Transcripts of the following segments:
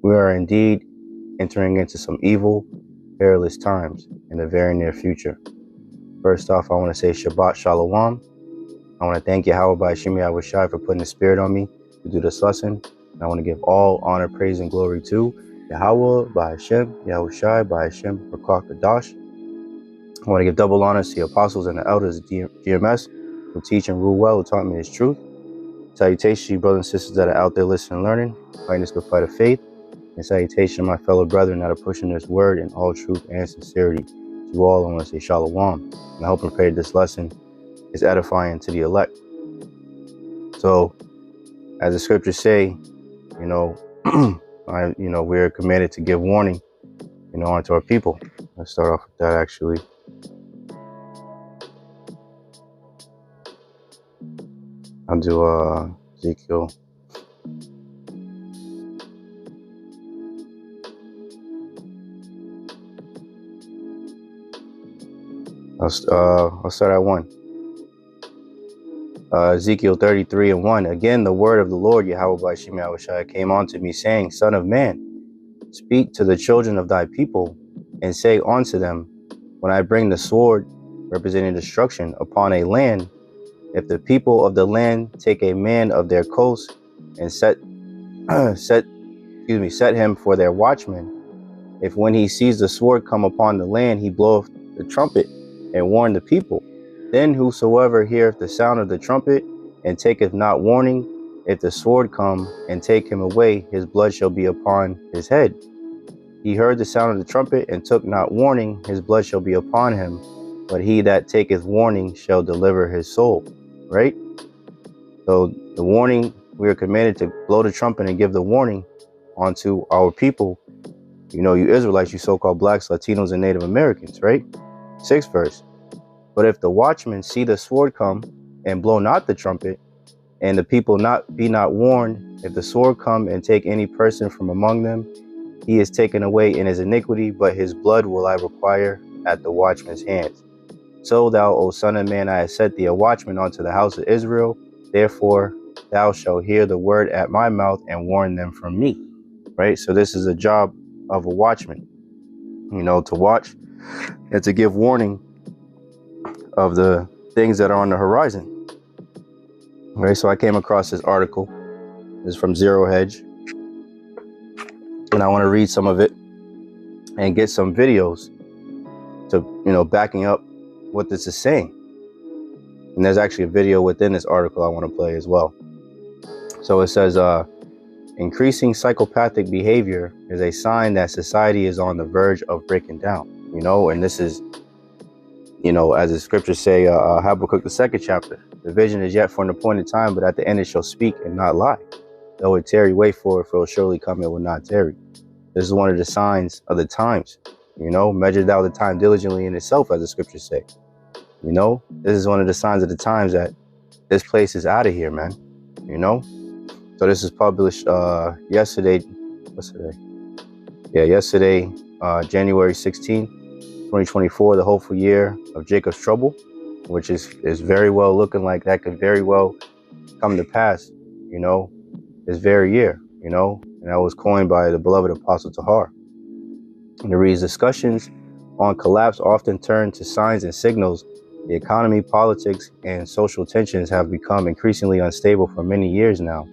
We are indeed entering into some evil, perilous times in the very near future. First off, I want to say Shabbat Shalom. I want to thank Yahawah Bahasham Yahawashi for putting the spirit on me to do this lesson. And I want to give all honor, praise, and glory to Yahawah Bahasham Yahawashi Bahasham Rakakadash. I want to give double honors to the apostles and the elders of GMS who teach and rule well, who taught me his truth. Salutations to you brothers and sisters that are out there listening and learning, fighting this good fight of faith. And salutation to my fellow brethren that are pushing this word in all truth and sincerity. To you all, I want to say shalom. And I hope and pray that this lesson is edifying to the elect. So, as the scriptures say, we're commanded to give warning, unto our people. Let's start off with that, actually. I'll do Ezekiel. I'll start at 1. Ezekiel 33:1. Again, the word of the Lord, Yahawah Bahasham Yahawashi, came unto me, saying, Son of man, speak to the children of thy people, and say unto them, when I bring the sword, representing destruction, upon a land, if the people of the land take a man of their coast and set him for their watchman, if when he sees the sword come upon the land, he bloweth the trumpet and warn the people, then whosoever heareth the sound of the trumpet and taketh not warning, if the sword come and take him away, his blood shall be upon his head. He heard the sound of the trumpet and took not warning, his blood shall be upon him, but he that taketh warning shall deliver his soul. Right? So the warning, we are commanded to blow the trumpet and give the warning onto our people. You Israelites, you so-called blacks, Latinos, and Native Americans, right? 6th verse. But if the watchmen see the sword come and blow not the trumpet, and the people be not warned, if the sword come and take any person from among them, he is taken away in his iniquity, but his blood will I require at the watchman's hands. So thou, O son of man, I have set thee a watchman unto the house of Israel. Therefore thou shalt hear the word at my mouth and warn them from me. Right? So this is a job of a watchman, to watch and to give warning of the things that are on the horizon. Right? So I came across this article. It's from Zero Hedge. And I want to read some of it and get some videos to, backing up what this is saying. And there's actually a video within this article I want to play as well. So it says, increasing psychopathic behavior is a sign that society is on the verge of breaking down, and this is, as the scriptures say, Habakkuk, the 2nd chapter, the vision is yet for an appointed time, but at the end it shall speak and not lie. Though it tarry, wait for it will surely come, it will not tarry. This is one of the signs of the times, measure thou the time diligently in itself, as the scriptures say. This is one of the signs of the times that this place is out of here, man. So this is published yesterday. What's today? Yeah, yesterday, January 16th, 2024, the hopeful year of Jacob's trouble, which is very well looking like that could very well come to pass, this very year, and that was coined by the beloved Apostle Tahar. And it reads, discussions on collapse often turn to signs and signals. The economy, politics, and social tensions have become increasingly unstable for many years now.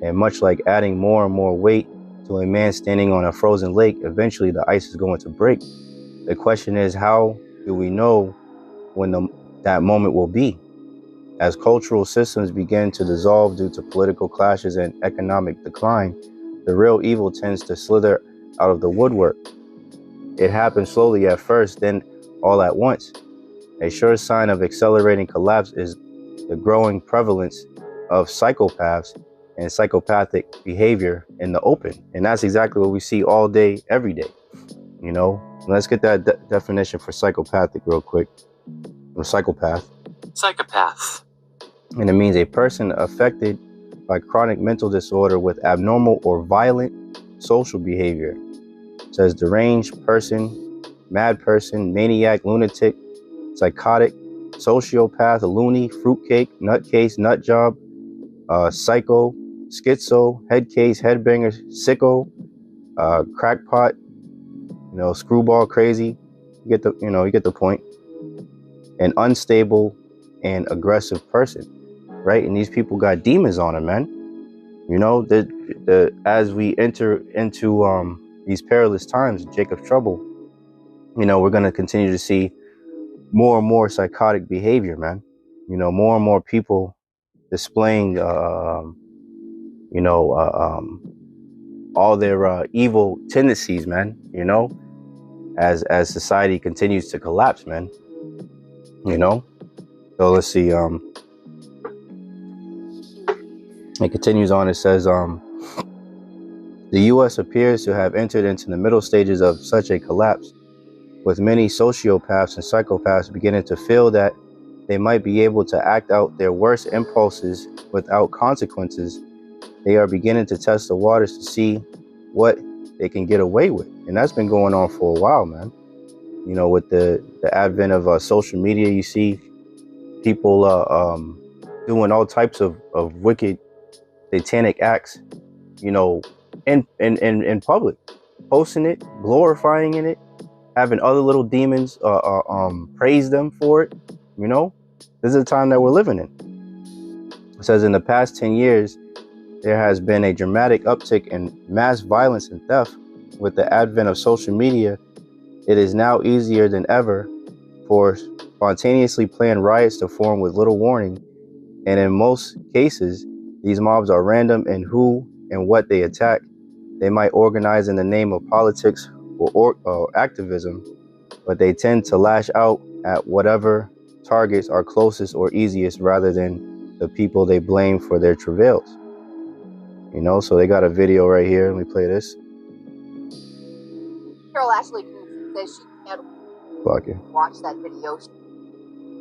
And much like adding more and more weight to a man standing on a frozen lake, eventually the ice is going to break. The question is, how do we know when that moment will be? As cultural systems begin to dissolve due to political clashes and economic decline, the real evil tends to slither out of the woodwork. It happens slowly at first, then all at once. A sure sign of accelerating collapse is the growing prevalence of psychopaths and psychopathic behavior in the open. And that's exactly what we see all day, every day. Let's get that definition for psychopathic real quick. Or psychopath. Psychopath. And it means a person affected by chronic mental disorder with abnormal or violent social behavior. It says deranged person, mad person, maniac, lunatic, psychotic, sociopath, loony, fruitcake, nutcase, nutjob, psycho, schizo, headcase, headbanger, sicko, crackpot, screwball crazy. You get the point. An unstable and aggressive person, right? And these people got demons on them, man. As we enter into these perilous times, Jacob's trouble, we're going to continue to see more and more psychotic behavior, man. More and more people displaying, all their evil tendencies, man. As society continues to collapse, man. So let's see. It continues on. It says, the U.S. appears to have entered into the middle stages of such a collapse, with many sociopaths and psychopaths beginning to feel that they might be able to act out their worst impulses without consequences. They are beginning to test the waters to see what they can get away with. And that's been going on for a while, man. With the advent of social media, you see people doing all types of wicked, satanic acts, in public, posting it, glorifying in it, having other little demons praise them for it. This is the time that we're living in. It says in the past 10 years, there has been a dramatic uptick in mass violence and theft. With the advent of social media, it is now easier than ever for spontaneously planned riots to form with little warning. And in most cases, these mobs are random in who and what they attack. They might organize in the name of politics or activism, but they tend to lash out at whatever targets are closest or easiest rather than the people they blame for their travails. So they got a video right here. Let me play this. Carol Ashley says she can't watch that video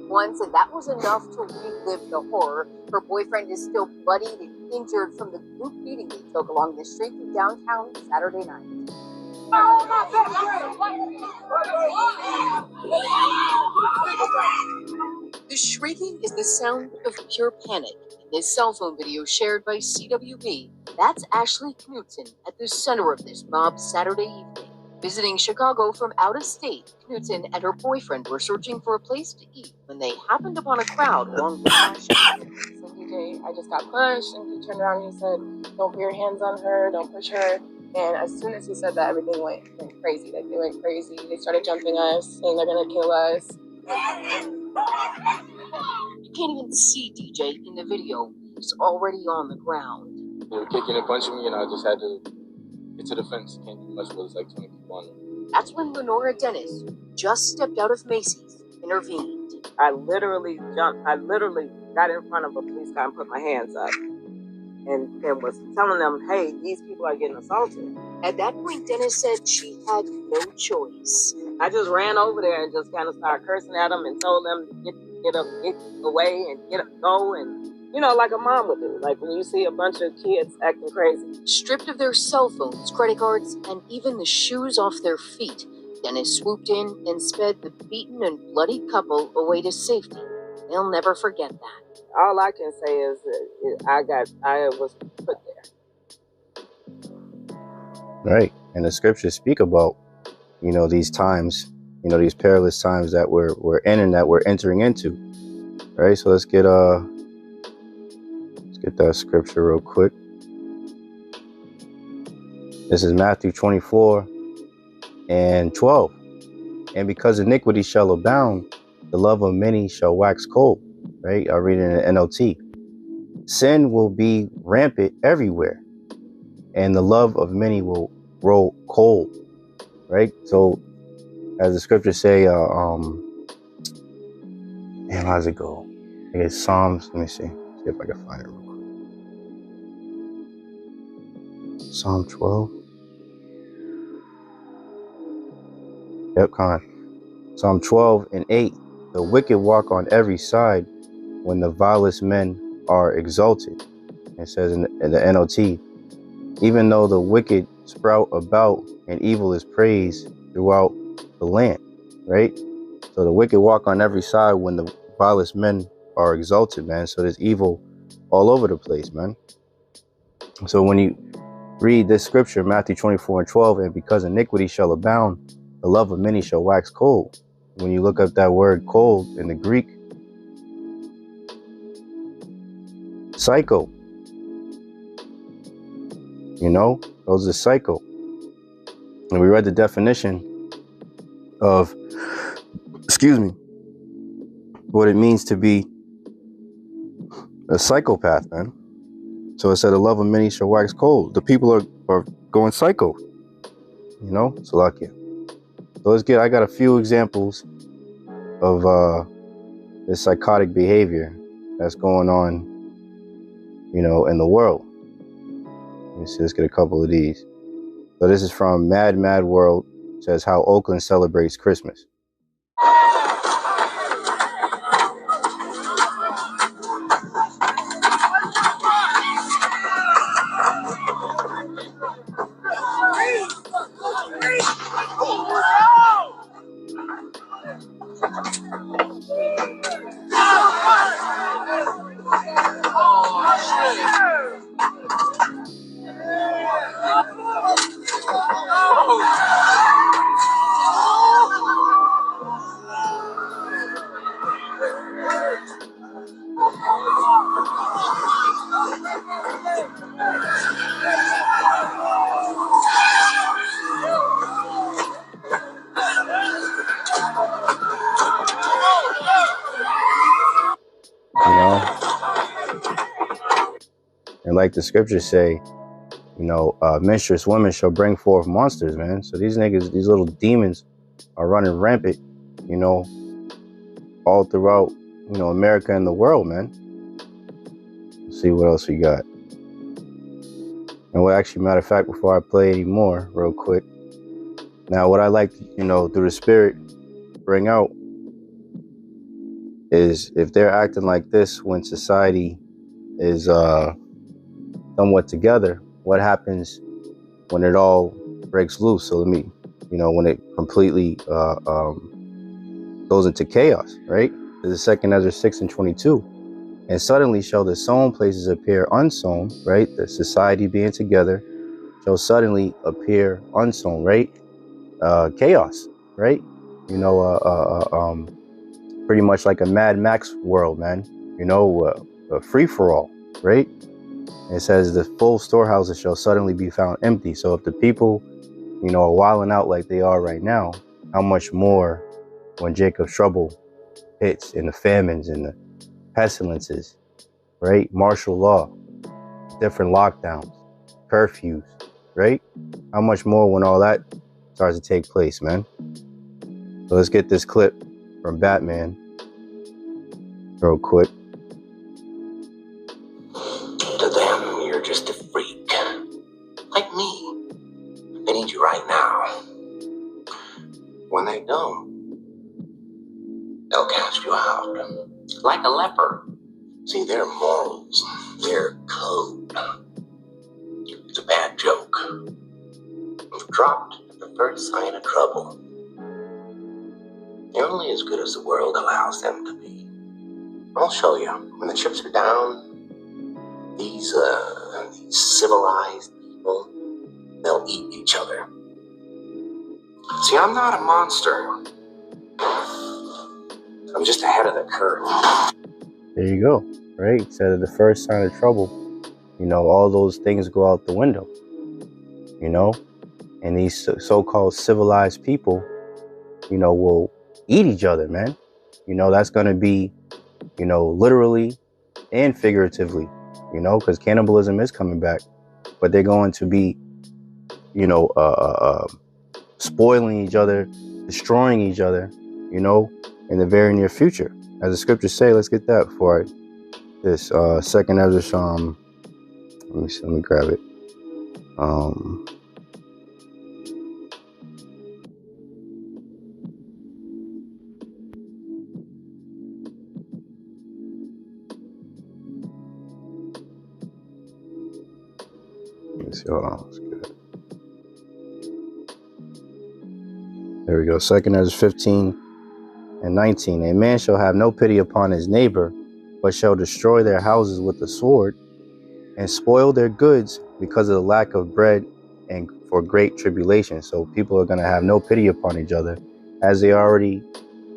once, and that was enough to relive the horror. Her boyfriend is still bloodied and injured from the group beating they took along the street in downtown Saturday night. The shrieking is the sound of pure panic. In this cell phone video shared by CWB, that's Ashley Knutson at the center of this mob Saturday evening. Visiting Chicago from out of state, Knutson and her boyfriend were searching for a place to eat when they happened upon a crowd along Bahasham. So DJ, I just got pushed, and he turned around and he said, "Don't put your hands on her, don't push her." And as soon as he said that, everything went crazy. Like, they went crazy. They started jumping us, saying they're gonna kill us. You can't even see DJ in the video. He's already on the ground. They were kicking and punching me, and I just had to get to the fence. Can't do much, but it's like 20 people on there. That's when Lenora Dennis, who just stepped out of Macy's, intervened. I literally jumped. I literally got in front of a police car and put my hands up and was telling them, hey, these people are getting assaulted. At that point, Dennis said she had no choice. I just ran over there and just kind of started cursing at them and told them to get away and go, and like a mom would do, like when you see a bunch of kids acting crazy. Stripped of their cell phones, credit cards, and even the shoes off their feet, Dennis swooped in and sped the beaten and bloody couple away to safety. They'll never forget that. All I can say is I was put there. Right. And the scriptures speak about, these times, these perilous times that we're in and that we're entering into. Right. So let's get that scripture real quick. This is Matthew 24 and 12. And because iniquity shall abound, the love of many shall wax cold. Right? I'll read it in the NLT. Sin will be rampant everywhere, and the love of many will grow cold. Right? So, as the scriptures say, man, how does it go? I guess Psalms. Let me see if I can find it real quick. Psalm 12. Yep, Psalm 12 and 8. The wicked walk on every side when the vilest men are exalted. It says in the NLT, even though the wicked sprout about and evil is praised throughout the land, right? So the wicked walk on every side when the vilest men are exalted, man. So there's evil all over the place, man. So when read this scripture, Matthew 24:12, and because iniquity shall abound, the love of many shall wax cold. When you look up that word cold in the Greek, psycho, those are psycho. And we read the definition of, what it means to be a psychopath, man. So it said the love of many shall wax cold. The people are going psycho, Salakia. So I got a few examples of this psychotic behavior that's going on, in the world. Let's get a couple of these. So this is from Mad World. It says how Oakland celebrates Christmas. And like the scriptures say, menstruous women shall bring forth monsters, man. So these niggas, these little demons are running rampant, all throughout, America and the world, man. Let's see what else we got. And matter of fact, before I play any more, real quick. Now, what I like to, through the spirit, bring out is if they're acting like this when society is somewhat together, what happens when it all breaks loose? So when it completely goes into chaos, right? This is 2 Ezra 6:22. And suddenly shall the sown places appear unsown, right? The society being together shall suddenly appear unsown, right? Chaos, right? Pretty much like a Mad Max world, man. A free-for-all, right? It says the full storehouses shall suddenly be found empty. So if the people, are wilding out like they are right now, how much more when Jacob's trouble hits and the famines and the pestilences, right? Martial law, different lockdowns, curfews, right? How much more when all that starts to take place, man? So let's get this clip from Batman real quick. To them, you're just a freak. Like me. They need you right now. When they don't, they'll cast you out. Like a leper. See, their morals, their code. It's a bad joke. You've dropped at the first sign of trouble. You're only as good as the world allows them to be. I'll show you. When the chips are down, these civilized people, they'll eat each other. See, I'm not a monster. I'm just ahead of the curve. There you go, right? Instead of the first sign of trouble, all those things go out the window, and these so-called civilized people, will eat each other, man. That's going to be, literally and figuratively, because cannibalism is coming back, but they're going to be, spoiling each other, destroying each other, in the very near future. As the scriptures say, let's get that before this 2 Ezra, let me grab it. Let's see, hold on, let's get it. There we go, 2 Ezra 15:19. A man shall have no pity upon his neighbor, but shall destroy their houses with the sword, and spoil their goods because of the lack of bread and for great tribulation. So people are going to have no pity upon each other, as they already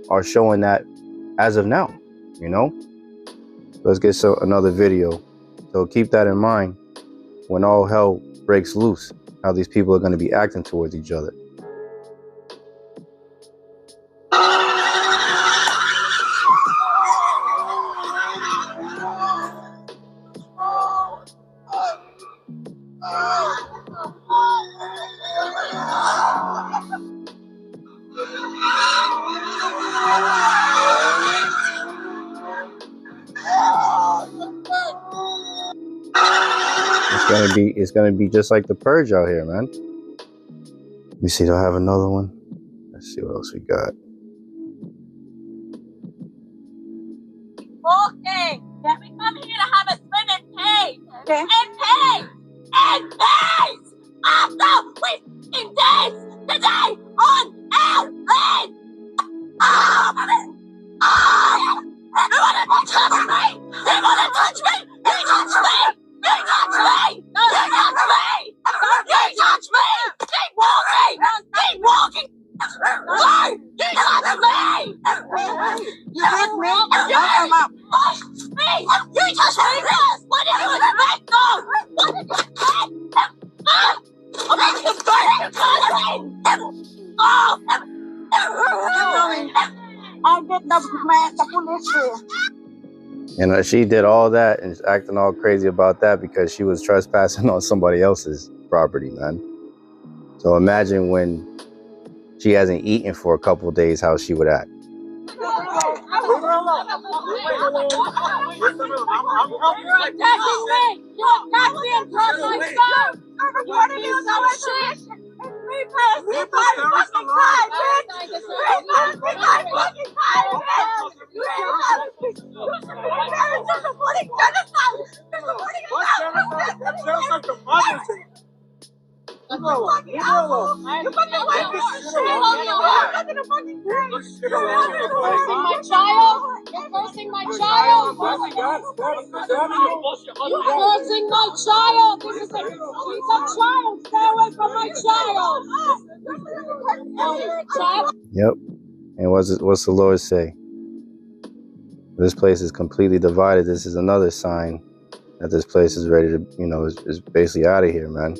are showing that as of now, you know. Let's get another video. So keep that in mind when all hell breaks loose, how these people are going to be acting towards each other. It's gonna be just like the Purge out here, man. Let me see, do I have another one? Let's see what else we got. Okay, that we come here to have a swim and pay. Okay. And pay! And pay! After wasting days today on our land! You wanna touch me? You wanna touch me? You touch me! You touch me! You touch me! You touch me! Keep walking! Keep walking! No! You touch me! You hit me? You hit me! You touch me! What did you expect, though? What did you expect? I'm not the first I get the police here. And she did all that and acting all crazy about that because she was trespassing on somebody else's property, man. So imagine when she hasn't eaten for a couple of days, how she would act. You're attacking me! You attacked me in front of my son! What are you doing, shit? It's 3 fucking time, bitch! 3 fucking time, bitch! You're supporting genocide! You're supporting genocide! You put the white cursing my child? You're cursing my child? You're cursing my child! She's a child! Stay away from my child! Yep. And what's the Lord say? This place is completely divided. This is another sign that this place is ready to, you know, is basically out of here, man.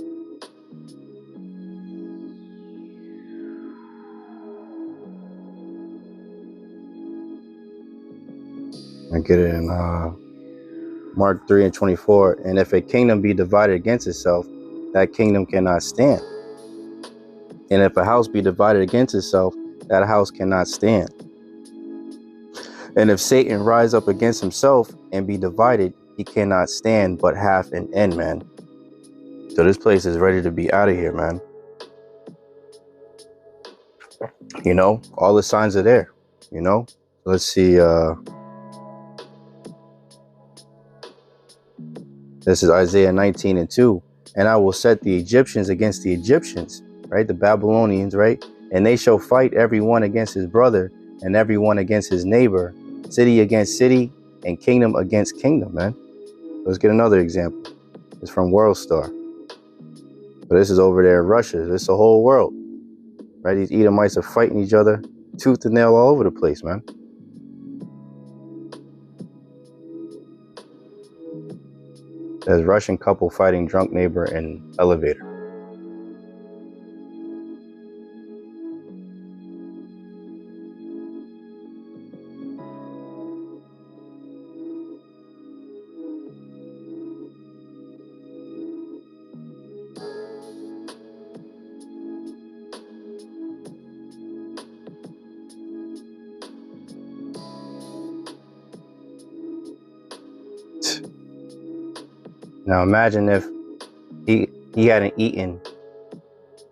I get it in Mark 3:24. And if a kingdom be divided against itself, that kingdom cannot stand. And if a house be divided against itself, that house cannot stand. And if Satan rise up against himself and be divided, he cannot stand, but half an end, man. So this place is ready to be out of here, man. You know, all the signs are there, you know. Let's see, this is Isaiah 19:2. And I will set the Egyptians against the Egyptians, right? The Babylonians, right? And they shall fight every one against his brother and every one against his neighbor, city against city and kingdom against kingdom, man. Let's get another example. It's from World Star. But this is over there in Russia. This is the whole world, right? These Edomites are fighting each other tooth and nail all over the place, man. There's Russian couple fighting drunk neighbor in elevator. Now imagine if he hadn't eaten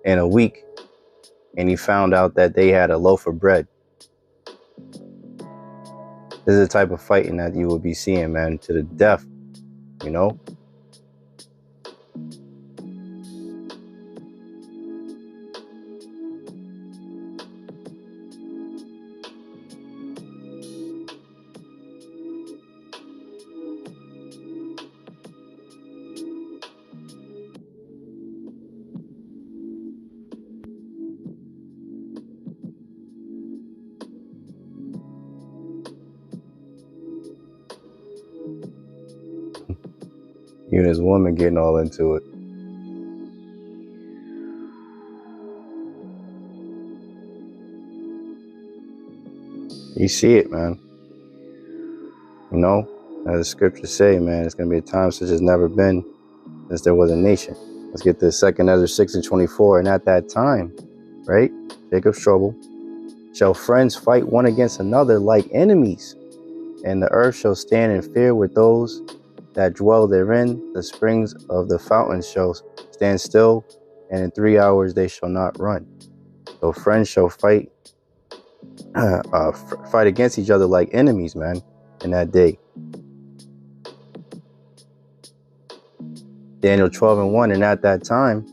in a week and he found out that they had a loaf of bread. This is the type of fighting that you would be seeing, man, to the death, you know? You and this woman getting all into it. You see it, man. You know, as the scriptures say, man, it's going to be a time such as never been since there was a nation. Let's get this 2 Ezra 6:24. And at that time, right, Jacob's trouble, shall friends fight one against another like enemies, and the earth shall stand in fear with those that dwell therein. The springs of the fountains shall stand still, and in 3 hours they shall not run. So friends shall fight fight against each other like enemies, man, in that day. Daniel 12:1. And at that time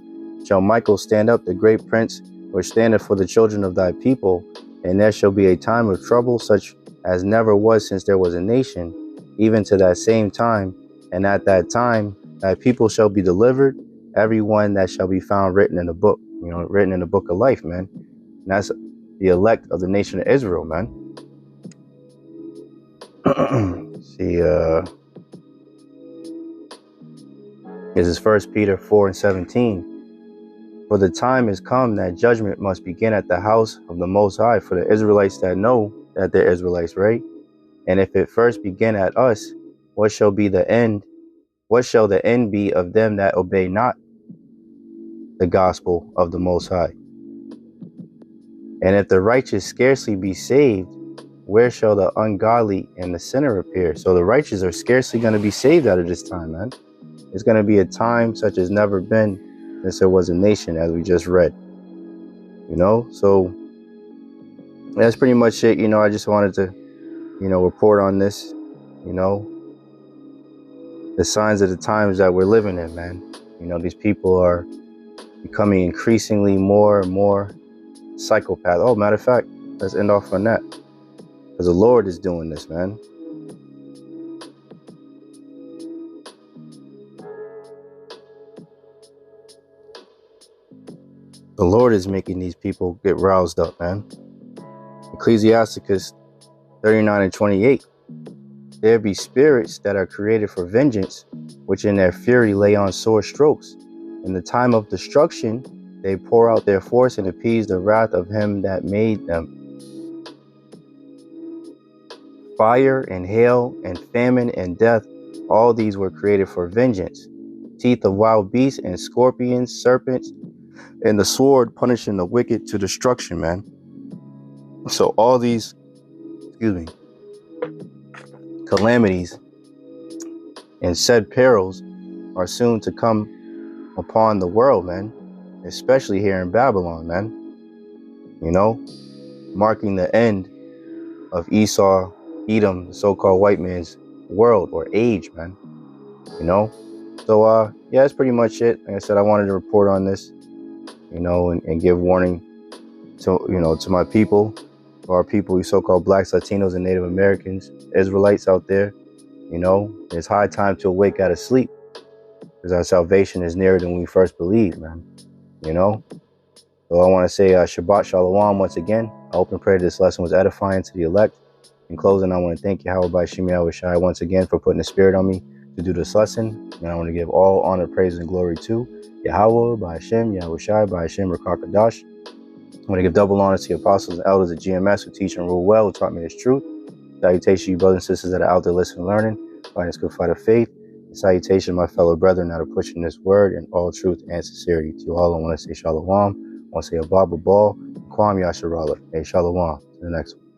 shall Michael stand up, the great prince, which standeth for the children of thy people, and there shall be a time of trouble such as never was since there was a nation, even to that same time. And at that time thy people shall be delivered, every one that shall be found written in the book, written in the book of life, man. And that's the elect of the nation of Israel, man. See, this is 1 Peter 4:17. For the time is come that judgment must begin at the house of the Most High, for the Israelites that know that they're Israelites, right? And if it first begin at us, what shall be the end? What shall the end be of them that obey not the gospel of the Most High? And if the righteous scarcely be saved, where shall the ungodly and the sinner appear? So the righteous are scarcely going to be saved out of this time, man. It's going to be a time such as never been since there was a nation, as we just read. So that's pretty much it. I just wanted to, report on this, the signs of the times that we're living in, man. These people are becoming increasingly more and more psychopath. Oh, matter of fact, let's end off on that, because the Lord is doing this, man. The Lord is making these people get roused up, man. Ecclesiasticus 39:28. There be spirits that are created for vengeance, which in their fury lay on sore strokes. In the time of destruction, they pour out their force and appease the wrath of him that made them. Fire and hail and famine and death, all these were created for vengeance. Teeth of wild beasts and scorpions, serpents, and the sword punishing the wicked to destruction, man. So all these, calamities and said perils are soon to come upon the world, man. Especially here in Babylon, man. Marking the end of Esau, Edom, the so-called white man's world or age, man. So yeah, that's pretty much it. Like I said, I wanted to report on this, and give warning to my people, our people, you so-called blacks, Latinos, and Native Americans, Israelites out there. It's high time to awake out of sleep, because our salvation is nearer than we first believed, man. So I want to say Shabbat Shalom once again. I hope and pray this lesson was edifying to the elect. In closing, I want to thank Yahawah Yahawashi once again for putting the spirit on me to do this lesson. And I want to give all honor, praise, and glory to Yahawah, Bahasham, Yahawashi, Bahasham, Rakakadash. I want to give double honor to the apostles and elders at GMS who teach and rule well, who taught me this truth. Salutation to you brothers and sisters that are out there listening and learning, fighting this good fight of faith. And salutation to my fellow brethren that are pushing this word in all truth and sincerity. To you all, I want to say Shalom. I want to say Abba Ball, Kwam Yasharala. Hey, Shalom. To the next one.